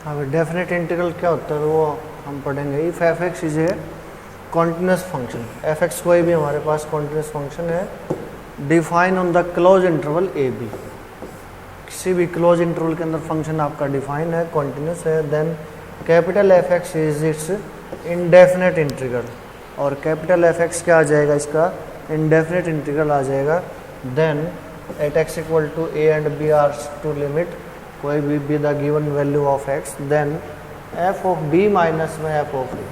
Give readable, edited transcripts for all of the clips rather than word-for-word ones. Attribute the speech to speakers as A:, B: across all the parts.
A: अब definite integral क्या होता है वो हम पढ़ेंगे। If F X is a continuous function, F X कोई भी हमारे पास कॉन्टिन्यूस फंक्शन है, define on the close interval A B, किसी भी क्लोज इंटरवल के अंदर फंक्शन आपका डिफाइन है, कॉन्टिन्यूस है, then capital F X is its indefinite integral, और कैपिटल एफ एक्स क्या आ जाएगा, इसका इंडेफिनेट इंटीग्रल आ जाएगा। Then at X equal to A and B are two limit कोई भी the given value of X, then F of B minus में F of A,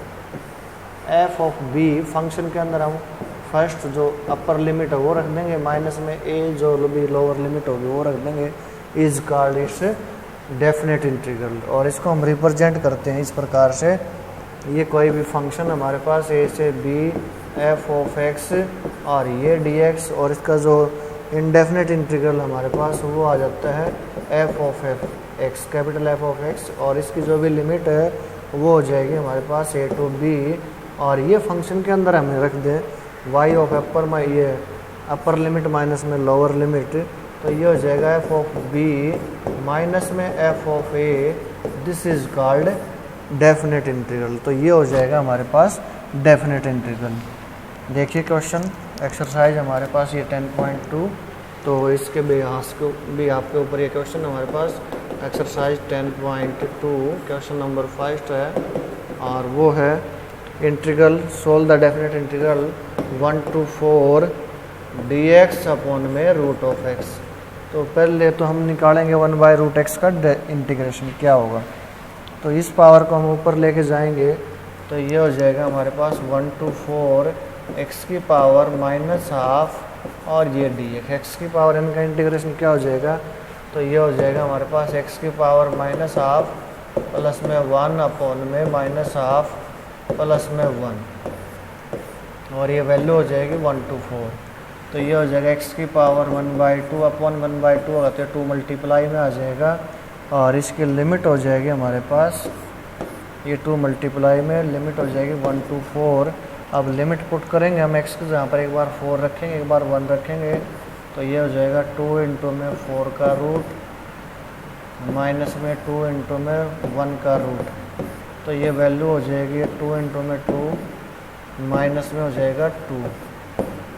A: F of B function के अंदर हम फर्स्ट जो upper limit है वो रख देंगे, माइनस में ए जो भी लोअर लिमिट होगी वो रख देंगे, is called its definite integral. और इसको हम रिप्रेजेंट करते हैं इस प्रकार से, ये कोई भी फंक्शन हमारे पास ए से बी एफ ऑफ एक्स और ये डी एक्स, और इसका जो इंडेफिनेट इंटीग्रल हमारे पास वो आ जाता है F of F x, capital F of x, और इसकी जो भी लिमिट है वो हो जाएगी हमारे पास ए टू बी, और ये फंक्शन के अंदर हमें रख दें वाई ऑफ अपर में ये अपर लिमिट माइनस में लोअर लिमिट, तो ये हो जाएगा एफ ऑफ बी माइनस में F of A, this is called definite integral. तो ये हो जाएगा हमारे पास डेफिनेट इंटीग्रल। देखिए क्वेश्चन एक्सरसाइज हमारे पास ये 10.2, तो इसके बेहास भी आपके ऊपर ये क्वेश्चन हमारे पास एक्सरसाइज 10.2 क्वेश्चन नंबर 5 है, और वो है integral solve the definite integral 1 to 4 dx upon में रूट ऑफ एक्स। तो पहले तो हम निकालेंगे 1/√x का इंटीग्रेशन क्या होगा, तो इस पावर को हम ऊपर लेके जाएंगे, तो ये हो जाएगा हमारे पास 1 to 4 x की पावर माइनस हाफ, और ये डी एक्स की पावर इनका इंटीग्रेशन क्या हो जाएगा, तो ये हो जाएगा हमारे पास x की पावर माइनस हाफ प्लस में 1 अपॉन में माइनस हाफ प्लस में 1, और ये वैल्यू हो जाएगी 1 to 4, तो ये हो जाएगा x की पावर 1/2 अपॉन 1/2 होगा तो 2 मल्टीप्लाई में आ जाएगा, और इसकी लिमिट हो जाएगी हमारे पास ये 2 मल्टीप्लाई में लिमिट हो जाएगी 1 to 4। अब लिमिट पुट करेंगे हम x की जहाँ पर एक बार 4 रखेंगे एक बार 1 रखेंगे, तो ये हो जाएगा 2 इंटू में 4 का रूट माइनस में 2 इंटू में 1 का रूट, तो ये वैल्यू हो जाएगी 2 इंटू में 2 माइनस में हो जाएगा 2,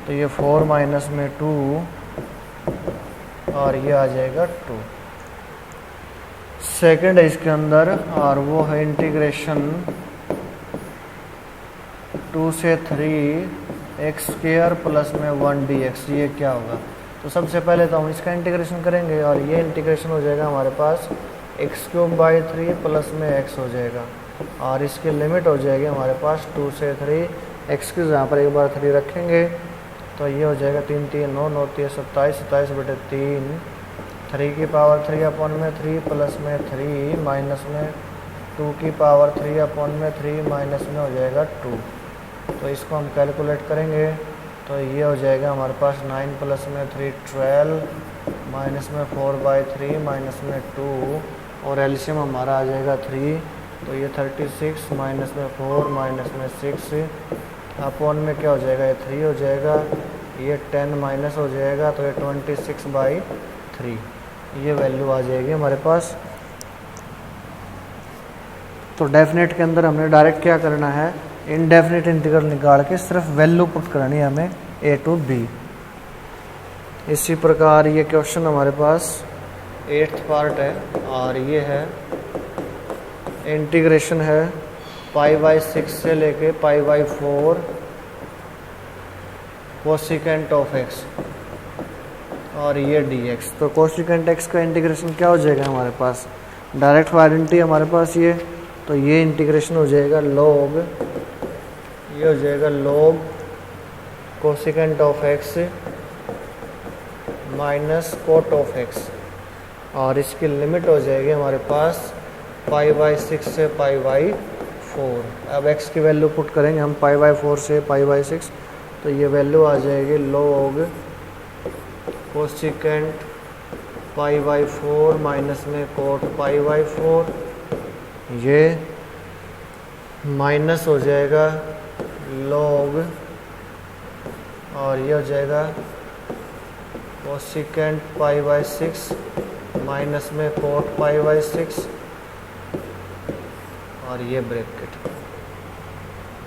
A: तो ये 4 माइनस में 2 और ये आ जाएगा 2। सेकंड है इसके अंदर, और वो है इंटीग्रेशन 2 से 3 एक्स स्क्वायर प्लस में 1 dx, ये क्या होगा, तो सबसे पहले तो हम इसका इंटीग्रेशन करेंगे, और ये इंटीग्रेशन हो जाएगा हमारे पास x³ 3 प्लस में x हो जाएगा, और इसकी लिमिट हो जाएगी हमारे पास 2 से 3 x की जहाँ पर एक बार 3 रखेंगे, तो ये हो जाएगा 3 3 9 9 3 27 27/3, 3 की पावर 3 अपॉन में 3 प्लस में 3 माइनस में 2 की पावर 3 अपॉन में 3 माइनस में हो जाएगा 2, तो इसको हम कैलकुलेट करेंगे, तो ये हो जाएगा हमारे पास 9 प्लस में 3 12 माइनस में 4/3 माइनस में 2, और एलसीएम हमारा आ जाएगा 3, तो ये 36 माइनस में 4 माइनस में 6 अपॉन में क्या हो जाएगा, ये 3 हो जाएगा, ये 10 माइनस हो जाएगा, तो ये 26/3, ये वैल्यू आ जाएगी हमारे पास। तो डेफिनेट के अंदर हमने डायरेक्ट क्या करना है, इनडेफिनेट इंटीग्रल निकाल के सिर्फ वैल्यू पुट करनी है हमें a to b। इसी प्रकार ये क्वेश्चन हमारे पास 8th पार्ट है, और ये है इंटीग्रेशन है π/6 से लेके π/4 कोसिकेंट ऑफ x, और ये dx, तो कोसिकेंट x का इंटीग्रेशन क्या हो जाएगा हमारे पास, डायरेक्ट आइडेंटिटी हमारे पास ये, तो ये इंटीग्रेशन हो जाएगा log, ये हो जाएगा log cosecant of x minus cot of x, और इसकी लिमिट हो जाएगी हमारे पास π/6 से π/4। अब x की वैल्यू पुट करेंगे हम π/4 से π/6, तो ये वैल्यू आ जाएगी log कोसिकेंट π/4 माइनस में कोट π/4, ये माइनस हो जाएगा log, और ये हो जाएगा कोसिकेंट π/6 माइनस में कोट π/6, और ये ब्रैकेट।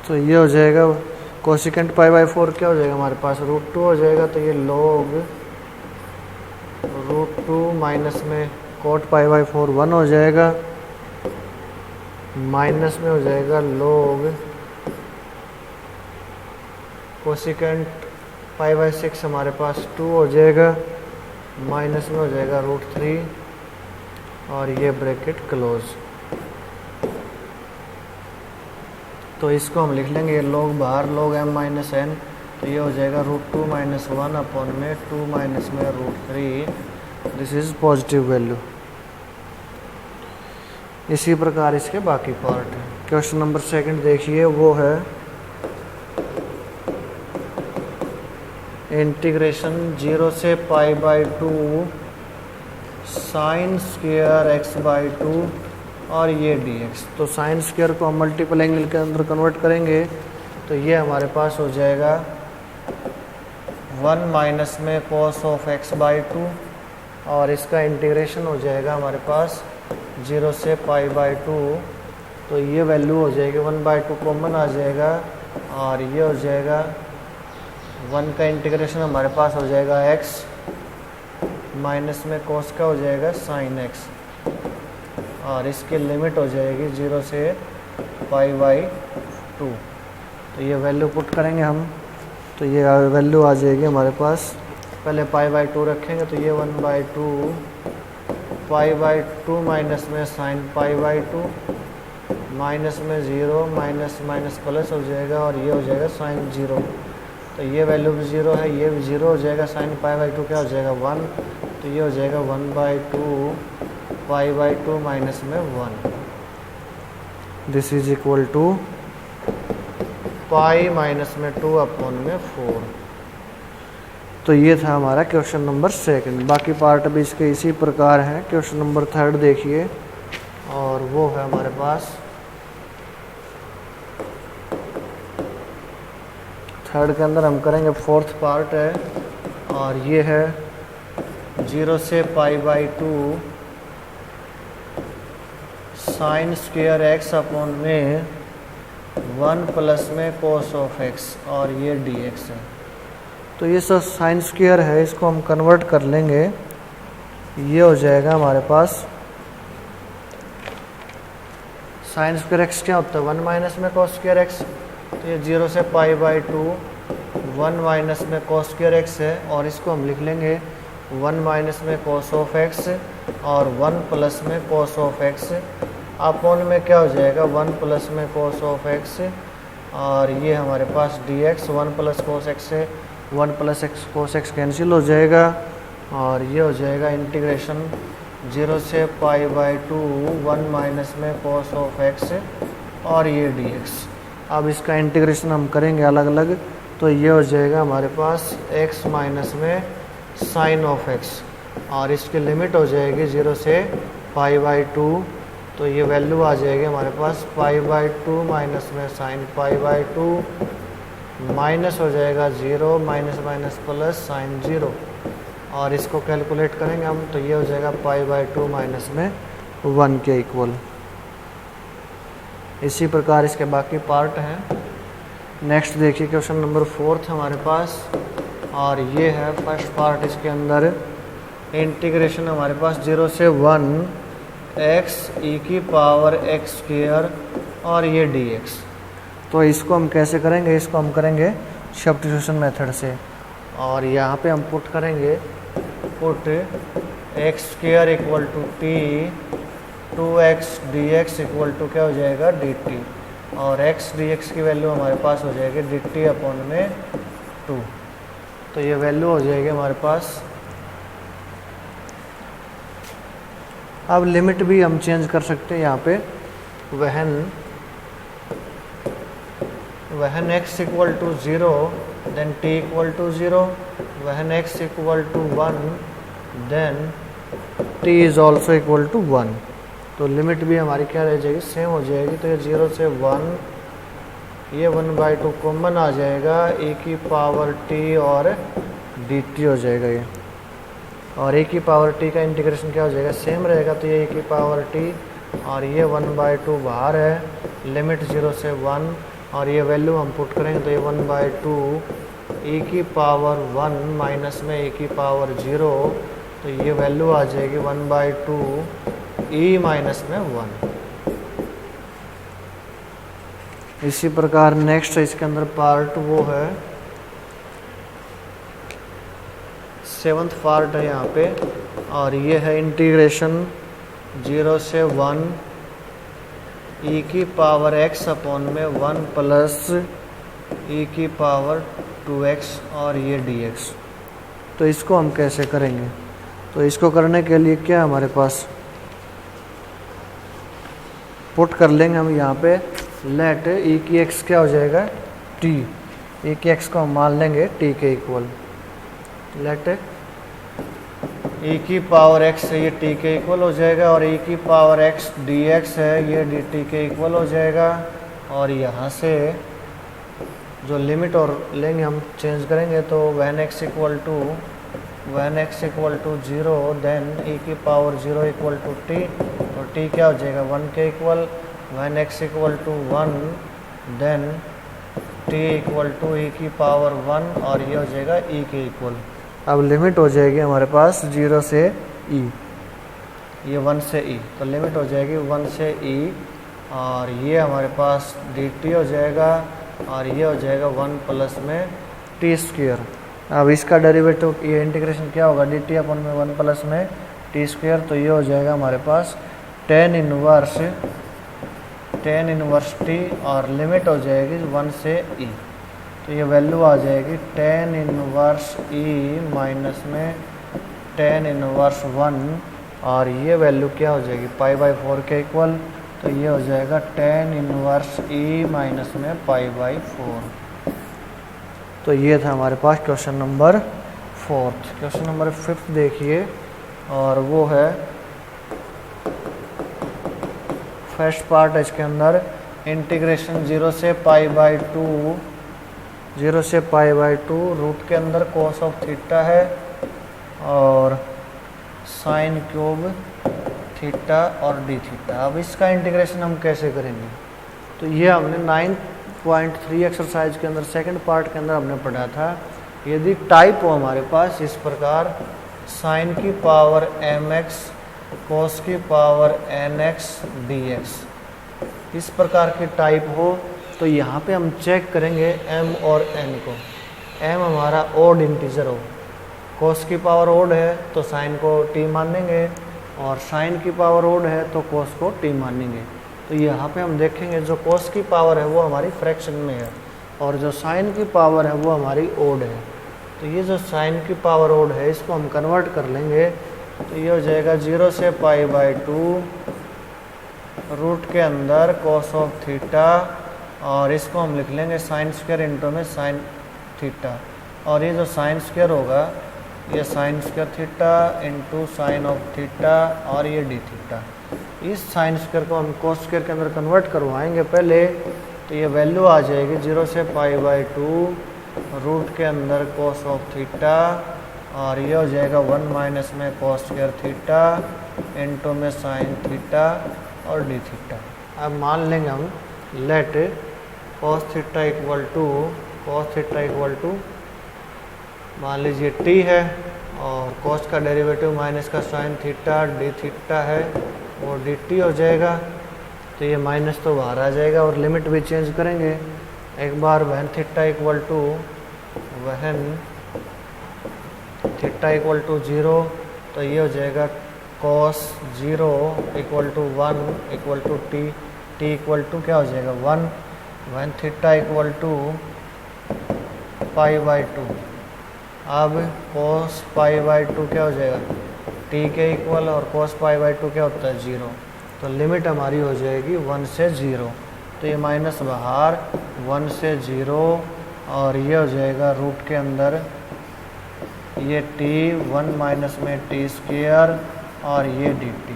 A: तो ये हो जाएगा कोसिकेंट पाई बाई 4 क्या हो जाएगा हमारे पास √2 हो जाएगा। तो ये log √2 माइनस में कोट पाई बाई 4 1 हो जाएगा, माइनस में हो जाएगा log कोसिकेंट पाई बाई 6 हमारे पास 2 हो जाएगा, माइनस में हो जाएगा √3 और ये ब्रैकेट क्लोज। तो इसको हम लिख लेंगे ये log बाहर log m माइनस n, तो ये हो जाएगा √2 माइनस 1 अपॉन में 2 माइनस में √3, दिस इज पॉजिटिव वैल्यू। इसी प्रकार इसके बाकी पार्ट है। क्वेश्चन नंबर 2 देखिए, वो है इंटीग्रेशन 0 से pi by 2 sine square x by 2 और ये dx। तो साइन स्क्वायर को हम मल्टीपल एंगल के अंदर कन्वर्ट करेंगे, तो ये हमारे पास हो जाएगा 1 माइनस में cos ऑफ x बाई 2 और इसका इंटीग्रेशन हो जाएगा हमारे पास 0 से पाई बाई 2। तो ये वैल्यू हो जाएगी 1/2 कॉमन आ जाएगा और ये हो जाएगा 1 का इंटीग्रेशन हमारे पास हो जाएगा x माइनस में cos का हो जाएगा sin x और इसकी लिमिट हो जाएगी 0 से पाई बाई 2। तो ये वैल्यू पुट करेंगे हम, तो ये वैल्यू आ जाएगी हमारे पास, पहले पाई बाई 2 रखेंगे तो ये 1/2 पाई बाई 2 माइनस में साइन पाई बाई 2 माइनस में 0 माइनस माइनस प्लस हो जाएगा और ये हो जाएगा साइन 0। तो ये वैल्यू भी 0 है, ये भी 0 हो जाएगा, साइन पाई बाई 2 क्या हो जाएगा 1, तो ये हो जाएगा 1/2 पाई बाई 2 माइनस में 1, this is equal to pi minus में 2 अपॉन में 4। तो ये था हमारा क्वेश्चन नंबर 2। बाकी पार्ट भी इसके इसी प्रकार है। क्वेश्चन नंबर 3 देखिए, और वो है हमारे पास 3 के अंदर हम करेंगे 4th पार्ट है, और ये है 0 से pi by 2 sine square x upon में 1 प्लस में cos ऑफ x और ये dx है। तो ये सब साइन स्क्वायर है, इसको हम कन्वर्ट कर लेंगे, ये हो जाएगा हमारे पास साइन स्क्वायर x क्या होता है 1 माइनस में cos स्क्वायर x। तो ये 0 से पाई बाई 2 1 माइनस में cos स्क्वायर x है और इसको हम लिख लेंगे 1 माइनस में cos ऑफ x और 1 प्लस में cos ऑफ x अपॉन में क्या हो जाएगा 1 प्लस में cos ऑफ x और ये हमारे पास dx 1 प्लस cos x से 1 plus x cos x cancel हो जाएगा और ये हो जाएगा इंटीग्रेशन 0 से पाई बाई 2 1 माइनस में cos ऑफ x और ये dx। अब इसका इंटीग्रेशन हम करेंगे अलग अलग, तो ये हो जाएगा हमारे पास x माइनस में साइन ऑफ x और इसकी लिमिट हो जाएगी 0 से पाई बाई 2। तो ये वैल्यू आ जाएगी हमारे पास पाई बाई 2 माइनस में साइन पाई बाई 2 माइनस हो जाएगा 0 माइनस माइनस प्लस साइन 0 और इसको कैलकुलेट करेंगे हम, तो ये हो जाएगा पाई बाई 2 माइनस में 1 के इक्वल। इसी प्रकार इसके बाकी पार्ट हैं। नेक्स्ट देखिए क्वेश्चन नंबर 4 हमारे पास, और ये है फर्स्ट पार्ट। इसके अंदर इंटीग्रेशन हमारे पास 0 से 1 x e की पावर x स्क्वायर और ये dx। तो इसको हम कैसे करेंगे, इसको हम करेंगे सब्स्टिट्यूशन मेथड से, और यहाँ पे हम पुट करेंगे put x square equal to t 2x dx equal to क्या हो जाएगा dt और x dx की वैल्यू हमारे पास हो जाएगी dt अपॉन में 2। तो ये वैल्यू हो जाएगी हमारे पास। अब लिमिट भी हम चेंज कर सकते हैं यहाँ पे, when x equal to 0 then t equal to 0, when x equal to 1 then t is also equal to 1। तो लिमिट भी हमारी क्या रह जाएगी, सेम हो जाएगी। तो ये 0 से 1 ये 1/2 कॉमन आ जाएगा, e की पावर t और dt हो जाएगा ये, और e की पावर t का इंटीग्रेशन क्या हो जाएगा सेम रहेगा। तो ये e की पावर t और ये 1/2 बाहर है, लिमिट 0 से 1, और ये वैल्यू हम पुट करेंगे तो ये 1/2 e की पावर 1 माइनस में e की पावर 0, तो ये वैल्यू आ जाएगी 1/2 e माइनस में 1। इसी प्रकार नेक्स्ट इसके अंदर पार्ट वो है 7th पार्ट है यहाँ पे, और ये है इंटीग्रेशन 0 से 1 e की पावर x अपॉन में 1 प्लस e की पावर 2x और ये dx। तो इसको हम कैसे करेंगे? तो इसको करने के लिए क्या हमारे पास पुट कर लेंगे हम यहाँ पे लेट e की x क्या हो जाएगा t, e की x को हम मान लेंगे t के इक्वल, लेट e की पावर x है ये t के इक्वल हो जाएगा, और e की पावर x dx है ये dt के इक्वल हो जाएगा। और यहाँ से जो लिमिट और लेंगे हम चेंज करेंगे तो when x equal to 0 then e की पावर 0 इक्वल टू t, तो t क्या हो जाएगा 1 के equal. when x equal to 1 then t equal to e की पावर 1, और ये हो जाएगा e के इक्वल। अब लिमिट हो जाएगी हमारे पास 0 से e, ये 1 से e, तो लिमिट हो जाएगी 1 से e, और ये हमारे पास dt हो जाएगा, और ये हो जाएगा 1 प्लस में t स्क्वायर। अब इसका डेरिवेटिव ये इंटीग्रेशन क्या होगा dt अपन में 1 प्लस में t स्क्वायर, तो ये हो जाएगा हमारे पास tan इनवर्स t, और लिमिट हो जाएगी 1 से e, तो ये वैल्यू आ जाएगी tan इनवर्स e माइनस में tan इनवर्स 1, और ये वैल्यू क्या हो जाएगी π/4 के इक्वल, तो ये हो जाएगा tan इनवर्स e माइनस में π/4। तो ये था हमारे पास क्वेश्चन नंबर 4। क्वेश्चन नंबर 5 देखिए, और वो है फर्स्ट पार्ट है इसके अंदर इंटीग्रेशन 0 से π/2 रूट के अंदर cos ऑफ थीटा है और साइन क्यूब थीटा और डी थीटा। अब इसका इंटीग्रेशन हम कैसे करेंगे? तो ये हमने 9.3 एक्सरसाइज के अंदर सेकंड पार्ट के अंदर हमने पढ़ा था। यदि टाइप हो हमारे पास इस प्रकार साइन की पावर mx cos की पावर nx dx, इस प्रकार की टाइप हो, तो यहाँ पे हम चेक करेंगे m और n को। m हमारा ओड इंटीजर हो, cos की पावर ओड है तो साइन को t मानेंगे, और साइन की पावर ओड है तो cos को t मानेंगे। तो यहाँ पे हम देखेंगे जो cos की पावर है वो हमारी फ्रैक्शन में है, और जो साइन की पावर है वो हमारी ओड है। तो ये जो साइन की पावर ओड है इसको हम कन्वर्ट कर लेंगे, तो ये हो जाएगा 0 से π/2 रूट के अंदर cos ऑफ थीटा, और इसको हम लिख लेंगे साइन स्क्वायर इंटू में साइन थीटा, और ये जो साइन स्क्वायर होगा ये sign square theta into sine of theta, और ये डी थीटा। इस साइन स्क्वायर को हम कोस स्क्वायर के अंदर कन्वर्ट करवाएंगे पहले, तो ये वैल्यू आ जाएगी 0 से π/2 रूट के अंदर cos ऑफ थीटा, और ये हो जाएगा 1 माइनस में cos स्क्वायर थीटा इंटू में साइन थीटा और डी थीटा। अब मान लेंगे हम let cos theta equal to मान लीजिए t है, और cos का डेरिवेटिव माइनस का साइन थीटा डी थीटा है वो dt हो जाएगा। तो ये माइनस तो बाहर आ जाएगा, और लिमिट भी चेंज करेंगे एक बार when थीटा इक्वल टू 0, तो ये हो जाएगा cos 0 equal to 1 equal to t equal to क्या हो जाएगा 1 when थीटा इक्वल टू π/2। अब cos π/2 क्या हो जाएगा t के इक्वल, और cos π/2 क्या होता है 0, तो लिमिट हमारी हो जाएगी 1 से 0, तो ये माइनस बाहर 1 से 0, और ये हो जाएगा रूट के अंदर ये t 1 माइनस में t स्क्वायर और ये dt।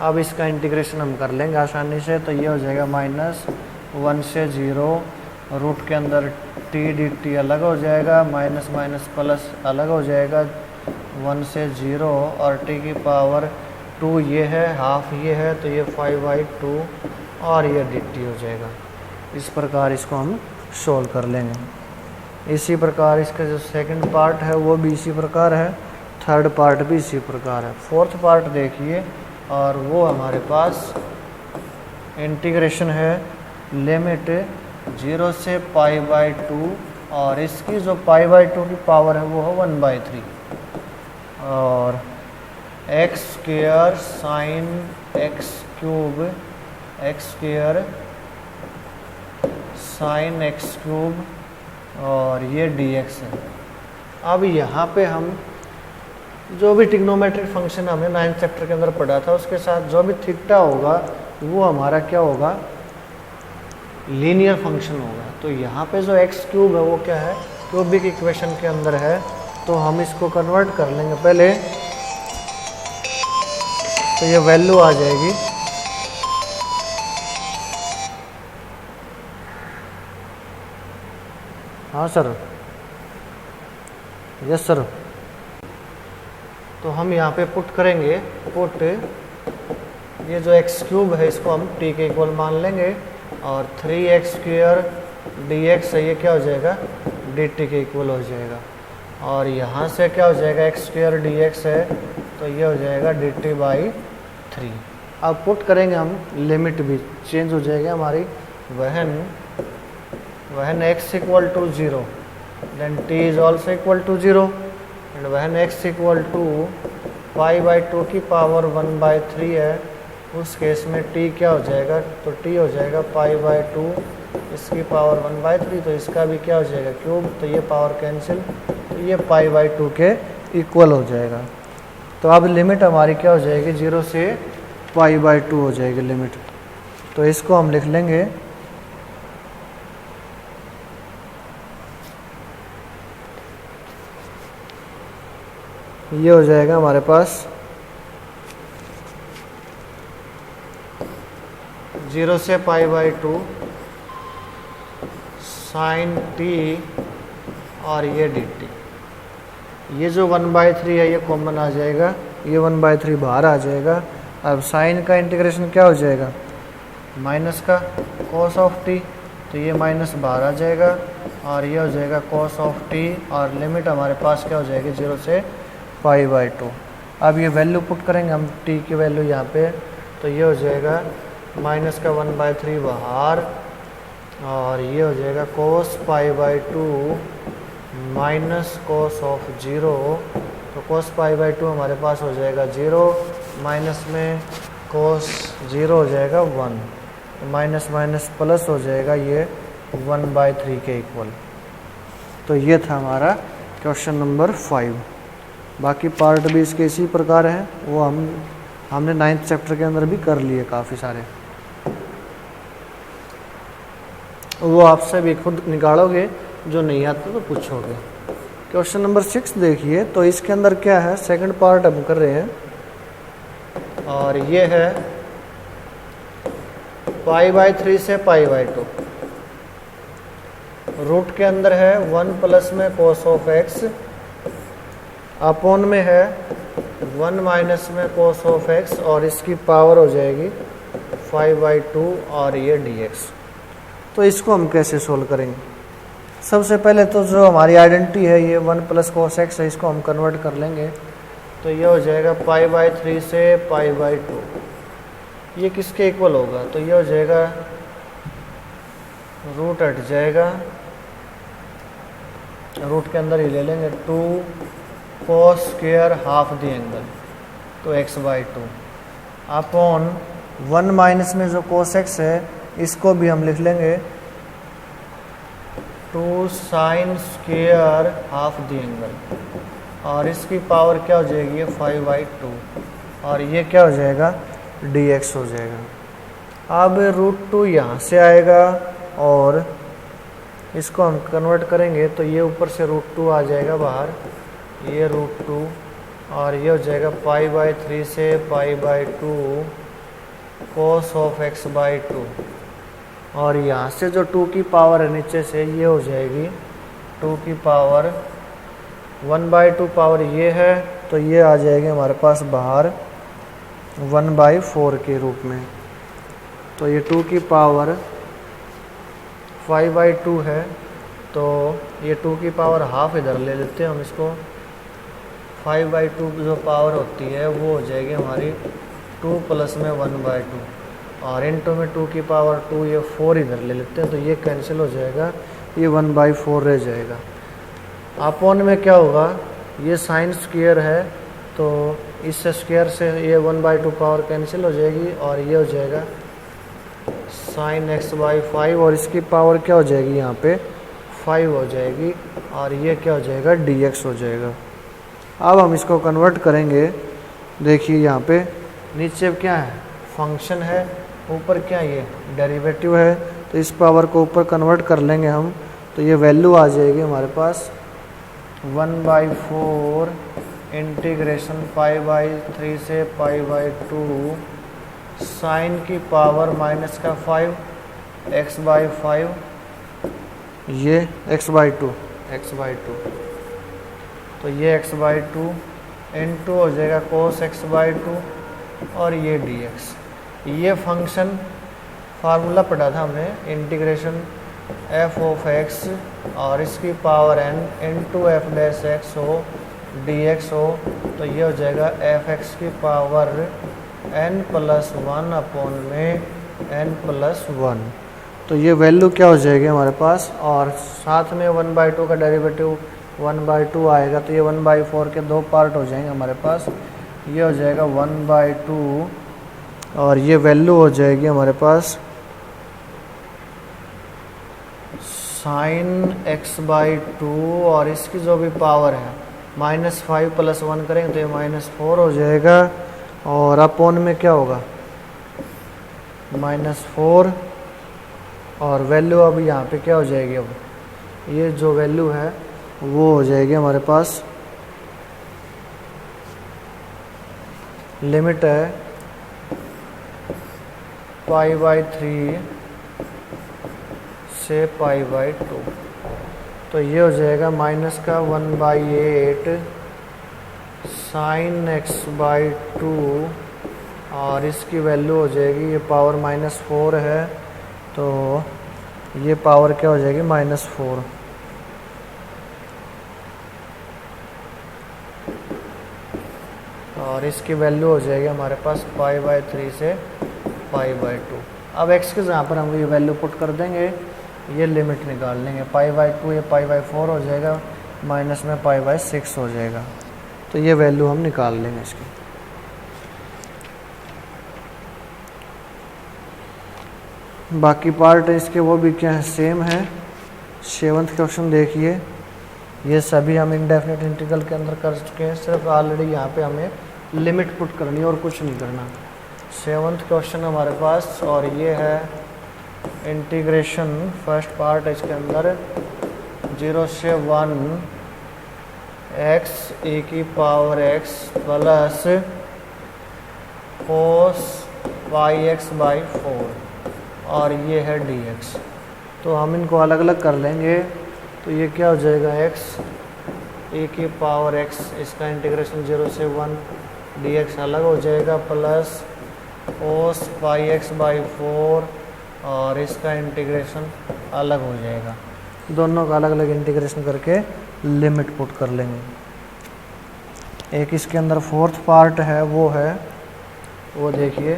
A: अब इसका इंटीग्रेशन हम कर लेंगे आसानी से, तो ये हो जाएगा माइनस 1 से 0 रूट के अंदर t dt अलग हो जाएगा, माइनस माइनस प्लस अलग हो जाएगा 1 से 0, और t की पावर 2 ये है, हाफ ये है, तो ये 5/2 और ये dt हो जाएगा। इस प्रकार इसको हम सोल्व कर लेंगे। इसी प्रकार इसका जो सेकंड पार्ट है वो भी इसी प्रकार है, थर्ड पार्ट भी इसी प्रकार है। फोर्थ पार्ट देखिए, और वो हमारे पास इंटीग्रेशन है लिमिट 0 से π/2 और इसकी जो π/2 की पावर है वो है 1/3 और x² sin x³ x² sin x³ और ये dx है। अब यहाँ पे हम जो भी ट्रिग्नोमेट्रिक फंक्शन हमने 9th चैप्टर के अंदर पढ़ा था उसके साथ जो भी थीटा होगा वो हमारा क्या होगा, लीनियर फंक्शन होगा। तो यहाँ पे जो x³ है वो क्या है, क्यूबिक इक्वेशन के अंदर है, तो हम इसको कन्वर्ट कर लेंगे पहले। तो ये वैल्यू आ जाएगी हाँ सर, यस सर। तो हम यहाँ पे पुट करेंगे, पुट ये जो x³ है इसको हम t के इक्वल मान लेंगे और 3x² dx है ये क्या हो जाएगा, dt के इक्वल हो जाएगा। और यहाँ से क्या हो जाएगा, x² dx है तो ये हो जाएगा dt/3। अब पुट करेंगे हम, लिमिट भी चेंज हो जाएगी हमारी, when x equal to 0 then t is also equal to 0 and when x equal to π/2 की पावर 1/3 है उस केस में t क्या हो जाएगा, तो t हो जाएगा π/2 इसकी पावर 1/3, तो इसका भी क्या हो जाएगा क्यूब, तो ये पावर कैंसिल, तो ये π/2 के इक्वल हो जाएगा। तो अब लिमिट हमारी क्या हो जाएगी, 0 से π/2 हो जाएगी लिमिट। तो इसको हम लिख लेंगे ये हो जाएगा हमारे पास 0 से π/2 sin t और ये dt। ये जो 1/3 है ये कॉमन आ जाएगा, ये 1/3 बाहर आ जाएगा। अब साइन का इंटीग्रेशन क्या हो जाएगा, माइनस का cos ऑफ t, तो ये माइनस बाहर आ जाएगा और ये हो जाएगा cos ऑफ t और लिमिट हमारे पास क्या हो जाएगी 0 से π/2। अब ये वैल्यू पुट करेंगे हम t की वैल्यू यहाँ पे, तो ये हो जाएगा माइनस का 1/3 बाहर और ये हो जाएगा cos π/2 माइनस cos ऑफ 0, तो cos π/2 हमारे पास हो जाएगा 0, माइनस में cos 0 हो जाएगा 1, माइनस माइनस प्लस हो जाएगा ये 1/3 के इक्वल। तो ये था हमारा क्वेश्चन नंबर 5। बाकी पार्ट भी इसके इसी प्रकार है, वो हमने 9th चैप्टर के अंदर भी कर लिए काफ़ी सारे, वो आपसे भी खुद निकालोगे, जो नहीं आता तो पूछोगे। क्वेश्चन नंबर 6 देखिए, तो इसके अंदर क्या है, सेकंड पार्ट हम कर रहे हैं और ये है π/3 से π/2। रूट के अंदर है 1 प्लस में cos ऑफ x, अपॉन में है 1 माइनस में cos ऑफ x और इसकी पावर हो जाएगी 5/2 और ये dx। तो इसको हम कैसे सोल्व करेंगे, सबसे पहले तो जो हमारी आइडेंटिटी है ये 1 प्लस cos x है, इसको हम कन्वर्ट कर लेंगे। तो ये हो जाएगा π/3 से π/2, ये किसके इक्वल होगा, तो ये हो जाएगा, रूट हट जाएगा, रूट के अंदर ही ले लेंगे 2 cos² हाफ द एंगल, तो x/2 अपॉन 1 माइनस में जो cos x है इसको भी हम लिख लेंगे 2 sin² हाफ द एंगल और इसकी पावर क्या हो जाएगी 5/2 और ये क्या हो जाएगा dx हो जाएगा। अब √2 यहाँ से आएगा और इसको हम कन्वर्ट करेंगे तो ये ऊपर से √2 आ जाएगा बाहर, ये √2 और ये हो जाएगा π/3 से π/2 cos ऑफ x/2 और यहाँ से जो 2 की पावर है नीचे से ये हो जाएगी 2 की पावर 1/2 पावर ये है, तो ये आ जाएगी हमारे पास बाहर 1/4 के रूप में। तो ये 2 की पावर 5/2 है, तो ये 2 की पावर हाफ इधर ले लेते हैं हम इसको। 5/2 जो पावर होती है वो हो जाएगी हमारी 2 प्लस में 1/2, और इनटू में 2 की पावर 2, ये 4 इधर ले लेते हैं, तो ये कैंसिल हो जाएगा, ये 1/4 रह जाएगा। अपॉन में क्या होगा, ये साइन स्क्वायर है, तो इस स्क्वायर से ये 1/2 पावर कैंसिल हो जाएगी, और ये हो जाएगा साइन x/5, और इसकी पावर क्या हो जाएगी यहाँ पे 5 हो जाएगी, और ये क्या हो जाएगा dx हो जाएगा। अब हम इसको कन्वर्ट करेंगे। देखिए यहाँ पे नीचे क्या है, फंक्शन है, ऊपर क्या ये डेरिवेटिव है, तो इस पावर को ऊपर कन्वर्ट कर लेंगे हम, तो ये वैल्यू आ जाएगी हमारे पास 1/4 इंटीग्रेशन 5/3 से 5/2 साइन की पावर माइनस का 5 x/5, ये x/2 तो ये x/2 इंटू हो जाएगा cos x/2, और ये dx। ये फंक्शन फार्मूला पढ़ा था हमने, इंटीग्रेशन f ऑफ x और इसकी power n into f dash x हो dx हो, तो ये हो जाएगा f(x) की पावर n+1 अपॉन में n+1। तो ये वैल्यू क्या हो जाएगी हमारे पास, और साथ में 1/2 का डेरिवेटिव 1/2 आएगा, तो ये 1/4 के 2 पार्ट हो जाएंगे हमारे पास। ये हो जाएगा 1/2, और ये वैल्यू हो जाएगी हमारे पास साइन x/2, और इसकी जो भी पावर है -5 + 1 करेंगे तो ये -4 हो जाएगा, और अपॉन में क्या होगा -4, और वैल्यू अब यहाँ पे क्या हो जाएगी, अब ये जो वैल्यू है वो हो जाएगी हमारे पास, लिमिट है π/3 से π/2, तो ये हो जाएगा माइनस का 1/8 साइन x/2, और इसकी वैल्यू हो जाएगी, ये पावर -4 है, तो ये पावर क्या हो जाएगी -4, और इसकी वैल्यू हो जाएगी हमारे पास π/3 से π/2। अब x के जहाँ पर हम ये वैल्यू पुट कर देंगे, ये लिमिट निकाल लेंगे, π/2 ये π/4 हो जाएगा, माइनस में π/6 हो जाएगा, तो ये वैल्यू हम निकाल लेंगे इसकी। बाकी पार्ट इसके वो भी क्या है, सेम है। 7th क्वेश्चन देखिए, ये सभी हम इंडेफिनिट इंटीग्रल के अंदर कर चुके हैं, सिर्फ ऑलरेडी यहाँ पे हमें लिमिट पुट करनी है और कुछ नहीं करना। 7th क्वेश्चन हमारे पास, और ये है इंटीग्रेशन, फर्स्ट पार्ट है इसके अंदर 0 से 1 x प्लस cos πx/4, और ये है dx। तो हम इनको अलग अलग कर लेंगे, तो ये क्या हो जाएगा x, इसका इंटीग्रेशन 0 से 1 dx अलग हो जाएगा, प्लस cos πx/4, और इसका इंटीग्रेशन अलग हो जाएगा। दोनों का अलग अलग इंटीग्रेशन करके लिमिट पुट कर लेंगे। एक इसके अंदर 4th पार्ट है, वो देखिए,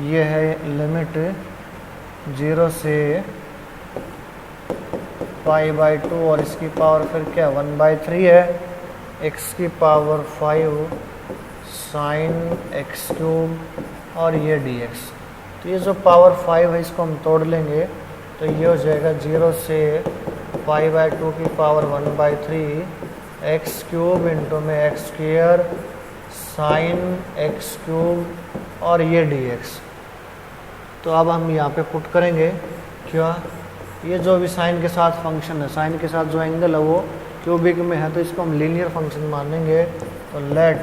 A: ये है लिमिट 0 से π/2, और इसकी पावर फिर क्या 1/3 है, x की पावर 5 साइन x3, और ये dx। तो ये जो पावर 5 है इसको हम तोड़ लेंगे, तो ये हो जाएगा 0 से π/2 की पावर 1/3 x³ इंटू में x² साइन x³, और ये dx। तो अब हम यहाँ पे पुट करेंगे क्या, ये जो भी साइन के साथ फंक्शन है, साइन के साथ जो एंगल है वो क्यूबिक में है, तो इसको हम लीनियर फंक्शन मानेंगे। तो लेट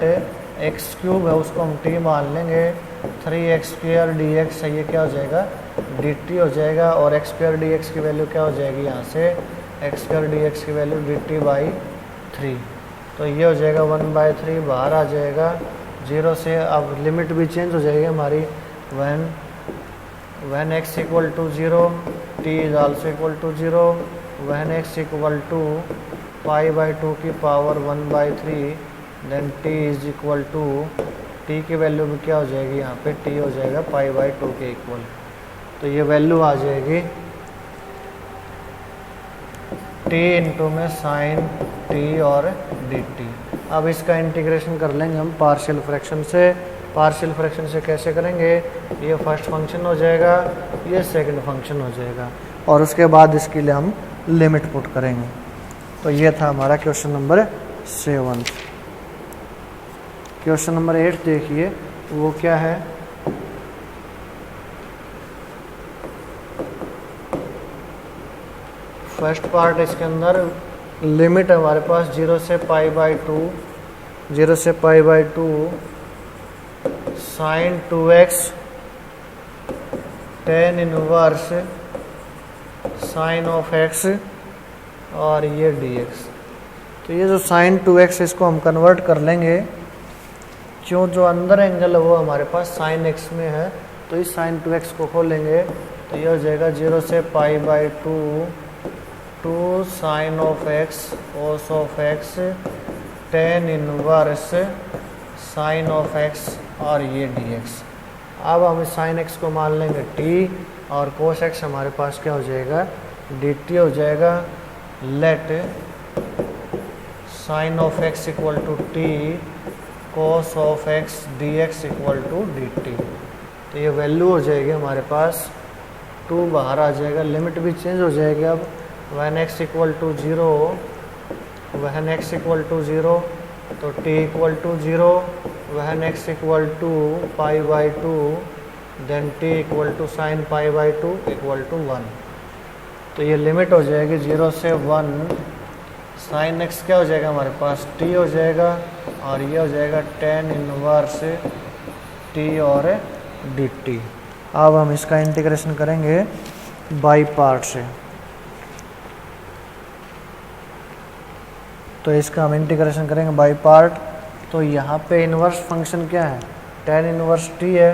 A: x³ है उसको हम t मान लेंगे, 3x² dx है, ये क्या हो जाएगा dt हो जाएगा, और x² dx की वैल्यू क्या हो जाएगी, यहाँ से x² dx की वैल्यू dt/3, तो ये हो जाएगा 1/3 बाहर आ जाएगा, 0 से अब लिमिट भी चेंज हो जाएगी हमारी, when x equal to 0 t is also equal to 0, when x equal to pi by 2 की power 1/3 then t is equal to, t की वैल्यू भी क्या हो जाएगी यहाँ पे, t हो जाएगा पाई बाई 2 के इक्वल। तो ये वैल्यू आ जाएगी t इंटू में साइन t और dt। अब इसका इंटीग्रेशन कर लेंगे हम पार्शियल फ्रैक्शन से। पार्शियल फ्रैक्शन से कैसे करेंगे, ये फर्स्ट फंक्शन हो जाएगा, ये सेकंड फंक्शन हो जाएगा, और उसके बाद इसके लिए हम लिमिट पुट करेंगे। तो ये था हमारा क्वेश्चन नंबर 7। क्वेश्चन नंबर 8 देखिए, वो क्या है। फर्स्ट पार्ट इसके अंदर लिमिट है हमारे पास 0 से पाई बाई 2, 0 से pi by 2 sine 2x tan inverse sine of x और ये dx। तो ये जो साइन 2x इसको हम कन्वर्ट कर लेंगे, क्यों जो अंदर एंगल है वो हमारे पास साइन x में है, तो इस साइन 2x को खोलेंगे तो ये हो जाएगा 0 से pi by 2 sine of x cos of x tan inverse sine of x और ये dx। अब हम इस साइन x को मान लेंगे t, और कोस x हमारे पास क्या हो जाएगा, dt हो जाएगा। Let sine of x equal to t cos of x dx equal to dt। तो ये वैल्यू हो जाएगी हमारे पास, 2 बाहर आ जाएगा, लिमिट भी चेंज हो जाएगी। अब when x equal to 0, when x equal to 0 तो t equal to 0, when x equal to pi by 2 then t equal to sine pi by 2 equal to 1। तो ये लिमिट हो जाएगी 0 से 1, साइन x क्या हो जाएगा हमारे पास, t हो जाएगा, और ये हो जाएगा tan इनवर्स t और dt। अब हम इसका इंटीग्रेशन करेंगे बाई पार्ट से। तो इसका हम इंटीग्रेशन करेंगे बाई पार्ट। तो यहाँ पे इन्वर्स फंक्शन क्या है, tan इन्वर्स t है,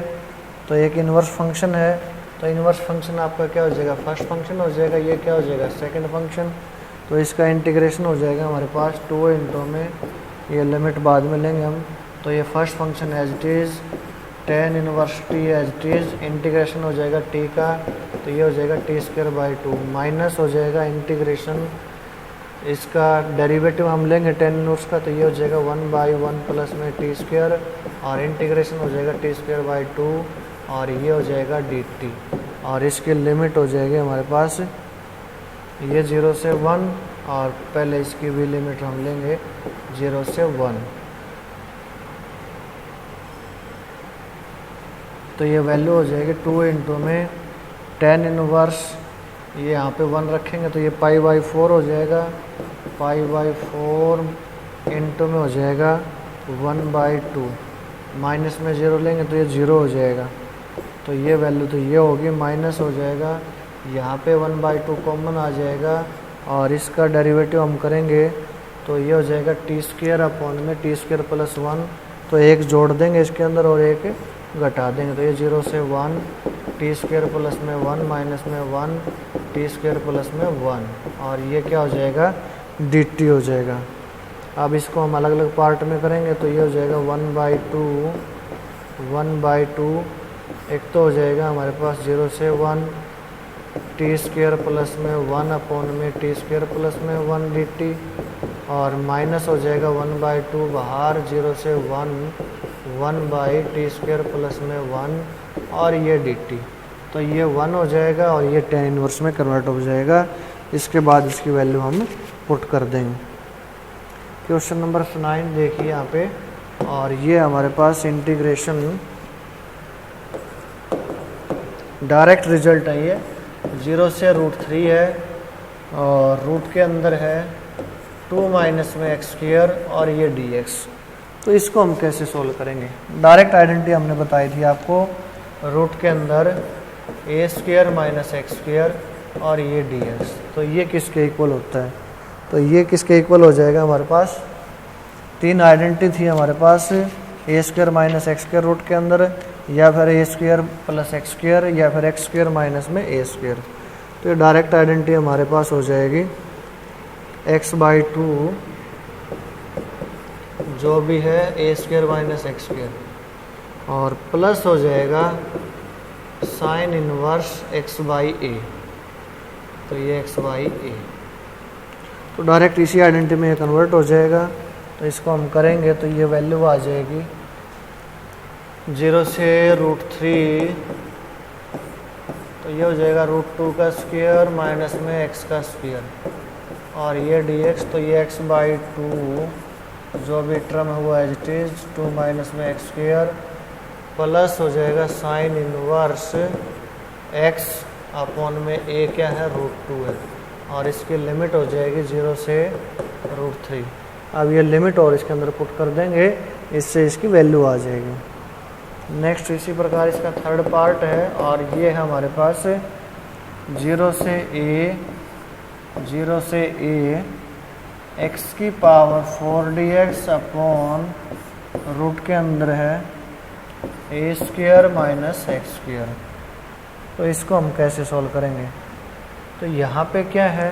A: तो एक इन्वर्स फंक्शन है, तो इन्वर्स फंक्शन आपका क्या हो जाएगा, फर्स्ट फंक्शन हो जाएगा, ये क्या हो जाएगा, सेकंड फंक्शन। तो इसका इंटीग्रेशन हो जाएगा हमारे पास 2 इंटू में, ये लिमिट बाद में लेंगे हम। तो ये first function as it is, tan inverse t as it is, integration हो जाएगा t का, तो ये हो जाएगा t²/2 माइनस हो जाएगा इंटीग्रेशन, इसका डेरिवेटिव हम लेंगे tan इनवर्स का, तो ये हो जाएगा 1/1 प्लस में t², और इंटीग्रेशन हो जाएगा t²/2, और ये हो जाएगा dt, और इसकी लिमिट हो जाएगी हमारे पास ये 0 से 1, और पहले इसकी भी लिमिट हम लेंगे 0 से 1। तो ये वैल्यू हो जाएगी 2 इंटू में tan इनवर्स, ये यहाँ पे 1 रखेंगे तो ये पाई/4 हो जाएगा, पाई/4 इंटू में हो जाएगा 1/2, माइनस में 0 लेंगे तो ये 0 हो जाएगा। तो ये वैल्यू तो ये होगी, माइनस हो जाएगा, यहाँ पे 1/2 कॉमन आ जाएगा, और इसका डेरिवेटिव हम करेंगे तो ये हो जाएगा t² प्लस 1। तो एक जोड़ देंगे इसके अंदर और एक घटा देंगे, तो ये 0 से 1, t² प्लस में 1 माइनस में 1, t² प्लस में 1, और ये क्या हो जाएगा, dt हो जाएगा। अब इसको हम अलग अलग पार्ट में करेंगे तो ये हो जाएगा 1/2, एक तो हो जाएगा हमारे पास 0 से 1, t² प्लस में 1 अपॉन में t² प्लस में 1 dt, और माइनस हो जाएगा 1/2 बाहर, 0 से 1/t² प्लस में 1, और ये dt। तो ये 1 हो जाएगा, और ये tan इनवर्स में कन्वर्ट हो जाएगा। इसके बाद इसकी वैल्यू हम पुट कर देंगे। क्वेश्चन नंबर 9 देखिए यहाँ पे, और ये हमारे पास इंटीग्रेशन डायरेक्ट रिजल्ट है, ये 0 से √3 है, और रूट के अंदर है 2 माइनस में x², और ये dx। तो इसको हम कैसे सोल्व करेंगे, डायरेक्ट आइडेंटिटी हमने बताई थी आपको, रूट के अंदर a² माइनस x², और ये dx। तो ये किसके इक्वल होता है, तो ये किसके इक्वल हो जाएगा, हमारे पास 3 आइडेंटिटी थी हमारे पास, a square minus x square root के अंदर, या फिर a square plus x square, या फिर एक्स स्क्वायर माइनस में ए स्क्वायर। तो ये डायरेक्ट आइडेंटिटी हमारे पास हो जाएगी x/2 जो भी है ए स्क्वायर माइनस एक्स स्क्वायर, और प्लस हो जाएगा साइन इनवर्स x/a। तो ये x/a तो डायरेक्ट इसी आइडेंटिटी में कन्वर्ट हो जाएगा। तो इसको हम करेंगे तो ये वैल्यू आ जाएगी 0 से √3, तो ये हो जाएगा √2 का स्क्वायर माइनस में x का स्क्वायर, और ये dx, तो ये x/2 जो भी टर्म हुआ एज इट इज 2 माइनस में एक्स स्क्वायर, प्लस हो जाएगा साइन इनवर्स x अपॉन में a क्या है √2 है, और इसकी लिमिट हो जाएगी 0 से √3। अब ये लिमिट और इसके अंदर पुट कर देंगे, इससे इसकी वैल्यू आ जाएगी। नेक्स्ट इसी प्रकार इसका थर्ड पार्ट है, और ये है हमारे पास 0 से a x की पावर 4 dx अपॉन रूट के अंदर है a square minus x square. तो इसको हम कैसे सॉल्व करेंगे? तो यहाँ पे क्या है,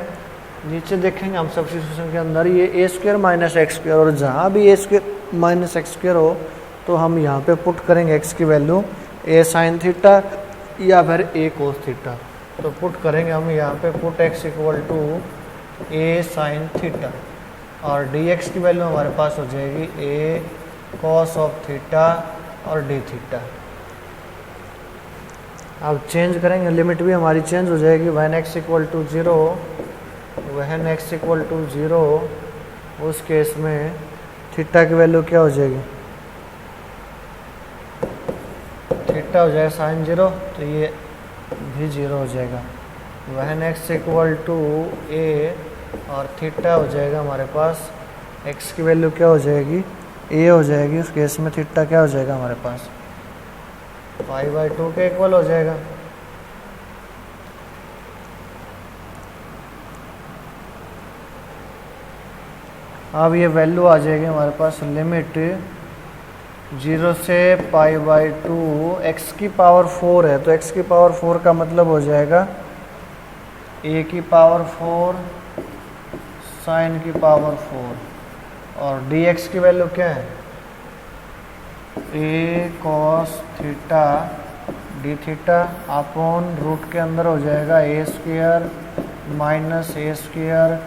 A: नीचे देखेंगे हम सब्स्टिट्यूशन के अंदर ये ए स्क्वायर माइनस एक्स स्क्वायर, और जहाँ भी ए स्क्वायर माइनस एक्स स्क्वायर हो तो हम यहाँ पे पुट करेंगे एक्स की वैल्यू ए साइन थीटा या फिर ए कोस थीटा। तो पुट करेंगे हम यहाँ पे put x equal to a sine theta, और डी एक्स की वैल्यू हमारे पास हो जाएगी ए कॉस ऑफ थीटा और डी थीटा। अब चेंज करेंगे, लिमिट भी हमारी चेंज हो जाएगी। When x equal to 0, when x equal to 0 उस केस में थीटा की वैल्यू क्या हो जाएगी? थीटा हो जाएगा साइन 0, तो ये भी 0 हो जाएगा। व्हेन एक्स इक्वल टू ए और थीटा हो जाएगा हमारे पास, एक्स की वैल्यू क्या हो जाएगी? ए हो जाएगी। उस केस में थीटा क्या हो जाएगा हमारे पास? π/2 के इक्वल हो जाएगा। अब ये वैल्यू आ जाएगी हमारे पास लिमिट 0 से π/2, x की पावर 4 है, तो x की पावर 4 का मतलब हो जाएगा a की पावर 4 साइन की पावर 4, और dx की वैल्यू क्या है? a cos theta D theta upon root के अंदर हो जाएगा a square minus a square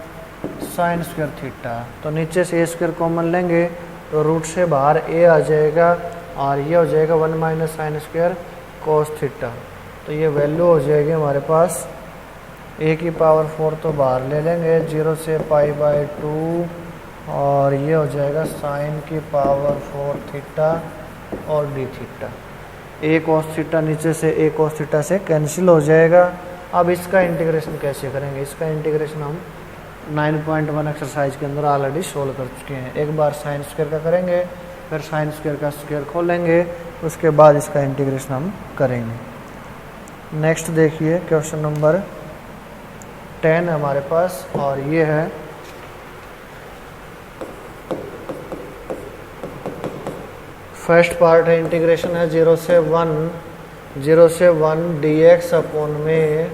A: sine square theta. तो नीचे से ए स्क्वायर कॉमन लेंगे तो रूट से बाहर ए आ जाएगा, और ये हो जाएगा 1 minus sine square cos theta. तो ये वैल्यू हो जाएगी हमारे पास ए की पावर 4 तो बाहर ले लेंगे 0 से π/2, और ये हो जाएगा साइन की पावर 4 थीटा और डी थीटा। ए कॉस थीटा नीचे से ए कॉस थीटा से कैंसिल हो जाएगा। अब इसका इंटीग्रेशन कैसे करेंगे? इसका इंटीग्रेशन हम 9.1 एक्सरसाइज के अंदर ऑलरेडी सोल्व कर चुके हैं। एक बार साइन स्क्वायर का करेंगे, फिर साइन स्क्वायर का स्क्वायर खोलेंगे, उसके बाद इसका इंटीग्रेशन हम करेंगे। नेक्स्ट देखिए क्वेश्चन नंबर 10 हमारे पास, और ये है फर्स्ट पार्ट है इंटीग्रेशन है 0 से 1 dx अपॉन में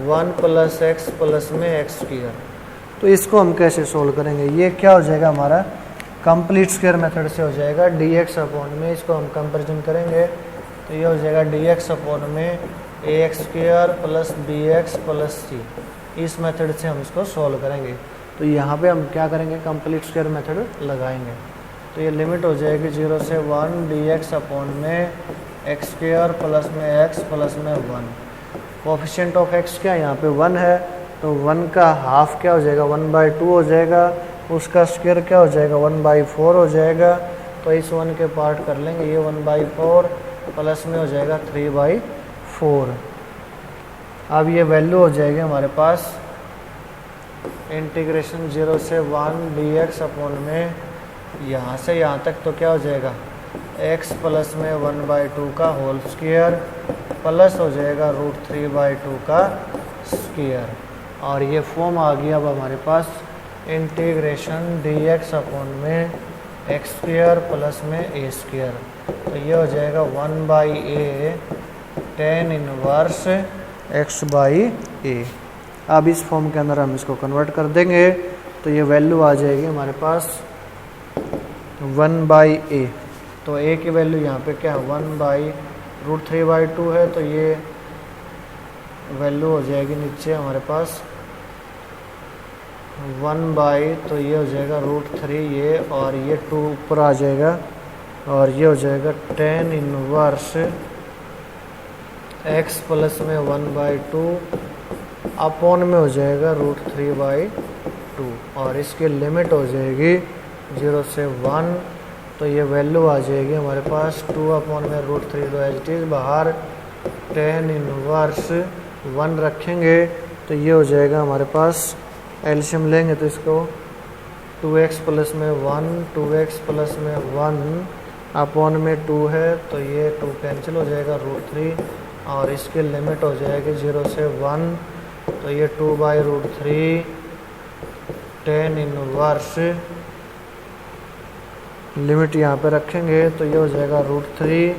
A: 1 प्लस एक्स प्लस में एक्स स्क्वायर। तो इसको हम कैसे सोल्व करेंगे? ये क्या हो जाएगा हमारा? कंप्लीट स्क्वायर मेथड से हो जाएगा dx अपॉन में, इसको हम कंपैरिजन करेंगे तो ये हो जाएगा dx अपॉन में ax square plus bx plus c। इस मेथड से हम इसको सोल्व करेंगे। तो यहाँ पे हम क्या करेंगे? कंप्लीट स्क्वायर मेथड लगाएंगे। तो ये लिमिट हो जाएगी 0 से 1 dx अपॉन में एक्स स्क्वायर प्लस में एक्स प्लस में 1। कोफिशिएंट ऑफ एक्स क्या यहाँ पे 1 है, तो 1 का हाफ क्या हो जाएगा? 1/2 हो जाएगा। उसका स्क्वायर क्या हो जाएगा? 1/4 हो जाएगा। तो इस 1 के पार्ट कर लेंगे, ये 1/4 प्लस में हो जाएगा 3/4। अब ये वैल्यू हो जाएगी हमारे पास इंटीग्रेशन 0 से 1 dx अपॉन में यहाँ से यहाँ तक तो क्या हो जाएगा? x प्लस में 1/2 का होल स्क्वायर प्लस हो जाएगा √3/2 का स्क्वायर, और ये फॉर्म आ गया अब हमारे पास इंटीग्रेशन dx अपॉन में एक्स स्क्वायर प्लस में ए स्क्वायर, तो ये हो जाएगा 1/a tan inverse x by a. अब इस फॉर्म के अंदर हम इसको कन्वर्ट कर देंगे तो ये वैल्यू आ जाएगी हमारे पास 1/a। तो a की वैल्यू यहाँ पे क्या है 1/√3/2 है, तो ये वैल्यू हो जाएगी नीचे हमारे पास 1 तो ये हो जाएगा √3 ये, और ये 2 ऊपर आ जाएगा और ये हो जाएगा tan इनवर्स x प्लस में 1/2 अपॉन में हो जाएगा √3/2, और इसकी लिमिट हो जाएगी 0 से 1, तो ये वैल्यू आ जाएगी हमारे पास 2 अपॉन में √3 तो एज इट इज़, बाहर tan इनवर्स 1 रखेंगे तो ये हो जाएगा हमारे पास, एल्शियम लेंगे तो इसको 2x प्लस में 1, 2x प्लस में 1 अपॉन में 2 है, तो ये 2 कैंसिल हो जाएगा √3, और इसकी लिमिट हो जाएगी 0 से 1, तो ये 2/√3 tan इनवर्स लिमिट यहाँ पे रखेंगे तो ये हो जाएगा √3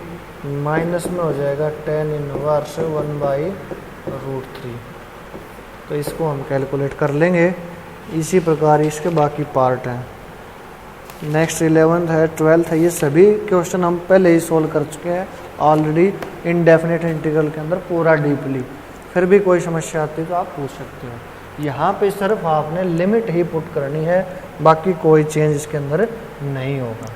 A: माइनस में हो जाएगा tan इनवर्स 1/√3। तो इसको हम कैलकुलेट कर लेंगे। इसी प्रकार इसके बाकी पार्ट हैं। नेक्स्ट 11th है, 12th है, ये सभी क्वेश्चन हम पहले ही सोल्व कर चुके हैं ऑलरेडी इनडेफिनेट इंटीग्रल के अंदर पूरा डीपली। फिर भी कोई समस्या आती है तो आप पूछ सकते हो। यहाँ पे सिर्फ आपने लिमिट ही पुट करनी है, बाकी कोई चेंज इसके अंदर नहीं होगा।